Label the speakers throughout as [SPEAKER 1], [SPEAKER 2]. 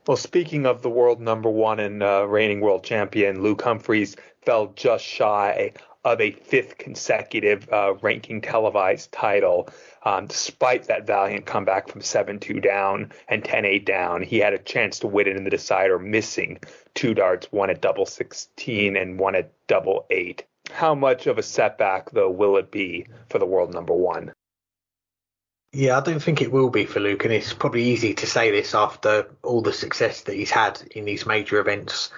[SPEAKER 1] Well, speaking of the world number one and reigning world champion, Luke Humphries fell just shy of a fifth consecutive ranking televised title. Despite that valiant comeback from 7-2 down and 10-8 down, he had a chance to win it in the decider, missing two darts, one at double 16 and one at double 8. How much of a setback, though, will it be for the world number one?
[SPEAKER 2] Yeah, I don't think it will be for Luke, and it's probably easy to say this after all the success that he's had in these major events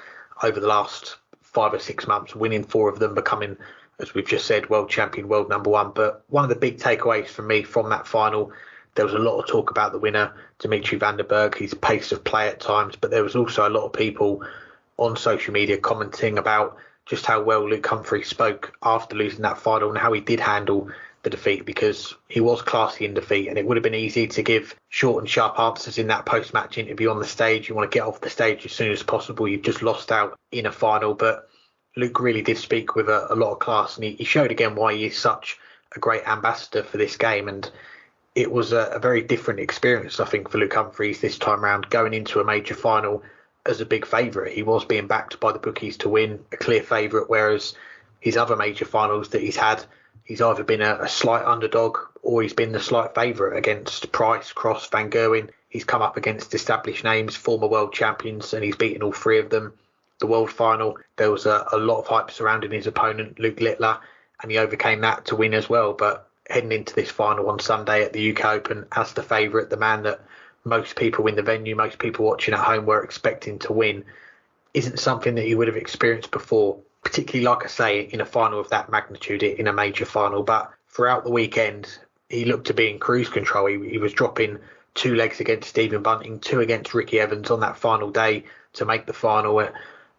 [SPEAKER 2] over the last 5 or 6 months, winning 4 of them, becoming, as we've just said, world champion, world number one. But one of the big takeaways for me from that final, there was a lot of talk about the winner, Dimitri van den Bergh, his pace of play at times, but there was also a lot of people on social media commenting about just how well Luke Humphries spoke after losing that final and how he did handle the defeat, because he was classy in defeat, and it would have been easy to give short and sharp answers in that post-match interview on the stage. You want to get off the stage as soon as possible. You've just lost out in a final, but Luke really did speak with a lot of class, and he showed again why he is such a great ambassador for this game. And it was a very different experience, I think, for Luke Humphries this time round, going into a major final as a big favourite. He was being backed by the bookies to win, a clear favourite, whereas his other major finals that he's had, he's either been a slight underdog or he's been the slight favourite against Price, Cross, Van Gerwen. He's come up against established names, former world champions, and he's beaten all 3 of them. The world final, there was a lot of hype surrounding his opponent, Luke Littler, and he overcame that to win as well. But heading into this final on Sunday at the UK Open as the favourite, the man that most people in the venue, most people watching at home were expecting to win, isn't something that he would have experienced before, particularly, like I say, in a final of that magnitude, in a major final. But throughout the weekend, he looked to be in cruise control. He was dropping 2 legs against Stephen Bunting, 2 against Ricky Evans on that final day to make the final.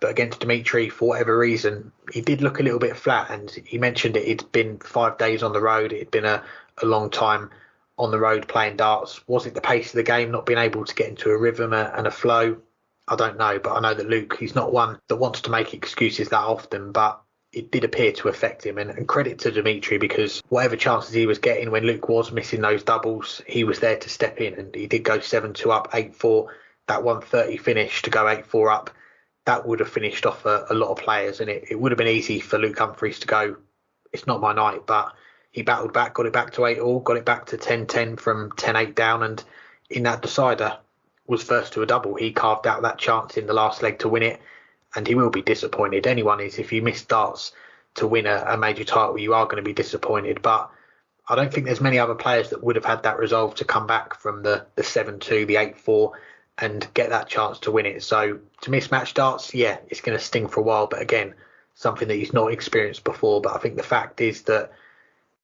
[SPEAKER 2] But against Dimitri, for whatever reason, he did look a little bit flat. And he mentioned it'd been 5 days on the road. It'd been a long time on the road playing darts. Was it the pace of the game, not being able to get into a rhythm and a flow? I don't know, but I know that Luke, he's not one that wants to make excuses that often, but it did appear to affect him. And credit to Dimitri, because whatever chances he was getting when Luke was missing those doubles, he was there to step in, and he did go 7-2 up, 8-4. That 130 finish to go 8-4 up, that would have finished off a lot of players, and it would have been easy for Luke Humphries to go, it's not my night. But he battled back, got it back to 8-all, got it back to 10-10 from 10-8 down, and in that decider was first to a double. He carved out that chance in the last leg to win it, and he will be disappointed. Anyone is. If you miss darts to win a major title, you are going to be disappointed. But I don't think there's many other players that would have had that resolve to come back from the 7-2, the 8-4, and get that chance to win it. So to miss match darts, yeah, it's going to sting for a while. But again, something that he's not experienced before. But I think the fact is that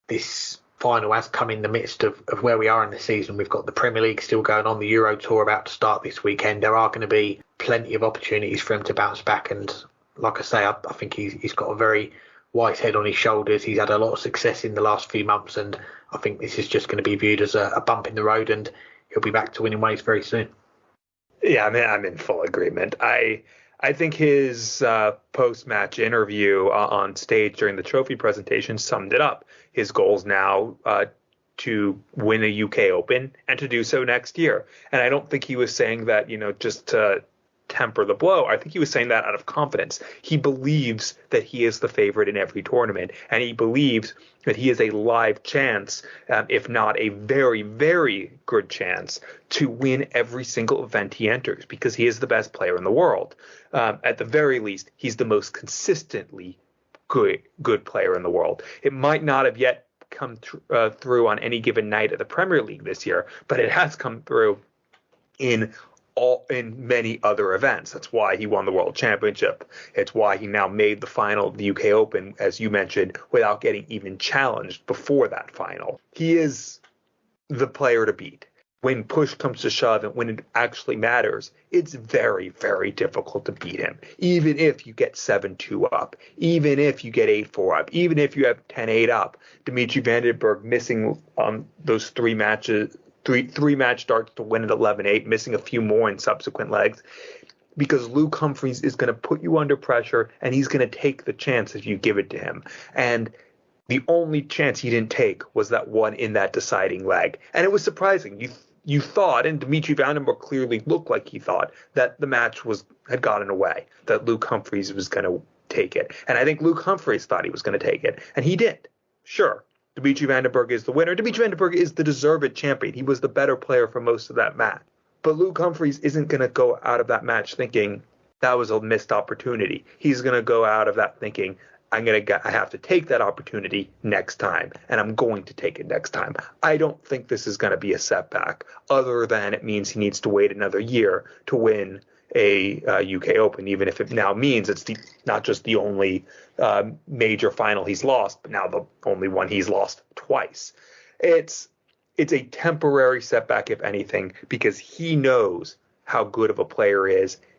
[SPEAKER 2] this final has come in the midst of where we are in the season. We've got the Premier League still going on, the Euro Tour about to start this weekend. There are going to be plenty of opportunities for him to bounce back. And like I say, I think he's got a very wise head on his shoulders. He's had a lot of success in the last few months, and I think this is just going to be viewed as a bump in the road, and he'll be back to winning ways very soon.
[SPEAKER 1] Yeah, I mean, I'm in full agreement. I think his post-match interview on stage during the trophy presentation summed it up. His goals now to win a UK Open and to do so next year. And I don't think he was saying that, just to temper the blow. I think he was saying that out of confidence. He believes that he is the favorite in every tournament, and he believes that he has a live chance, if not a very, very good chance, to win every single event he enters, because he is the best player in the world. At the very least, he's the most consistently good player in the world. It might not have yet come through on any given night at the Premier League this year, but it has come through in many other events. That's why he won the World Championship. It's why he now made the final of the UK Open, as you mentioned, without getting even challenged before that final. He is the player to beat. When push comes to shove and when it actually matters, it's very, very difficult to beat him. Even if you get 7-2 up, even if you get 8-4 up, even if you have 10-8 up. Dimitri van den Bergh missing those 3 matches, three match starts to win at 11-8, missing a few more in subsequent legs, because Luke Humphries is going to put you under pressure, and he's going to take the chance if you give it to him. And the only chance he didn't take was that one in that deciding leg. And it was surprising. you thought, and Dimitri Vandenberg clearly looked like he thought, that the match had gotten away, that Luke Humphries was going to take it. And I think Luke Humphries thought he was going to take it, and he did. Sure, Dimitri Vandenberg is the winner. Dimitri Vandenberg is the deserved champion. He was the better player for most of that match. But Luke Humphries isn't going to go out of that match thinking that was a missed opportunity. He's going to go out of that thinking, I have to take that opportunity next time, and I'm going to take it next time. I don't think this is going to be a setback, other than it means he needs to wait another year to win a UK Open, even if it now means it's not just the only major final he's lost, but now the only one he's lost twice. It's a temporary setback, if anything, because he knows how good of a player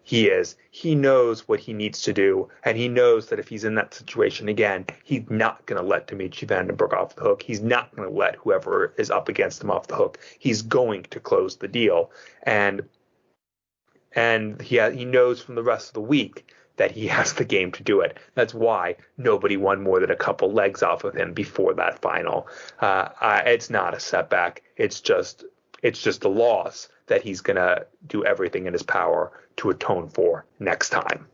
[SPEAKER 1] he is. He knows what he needs to do, and he knows that if he's in that situation again, he's not going to let Dimitri Vandenberg off the hook. He's not going to let whoever is up against him off the hook. He's going to close the deal, and he knows from the rest of the week that he has the game to do it. That's why nobody won more than a couple legs off of him before that final. It's not a setback. It's just a loss that he's going to do everything in his power to atone for next time.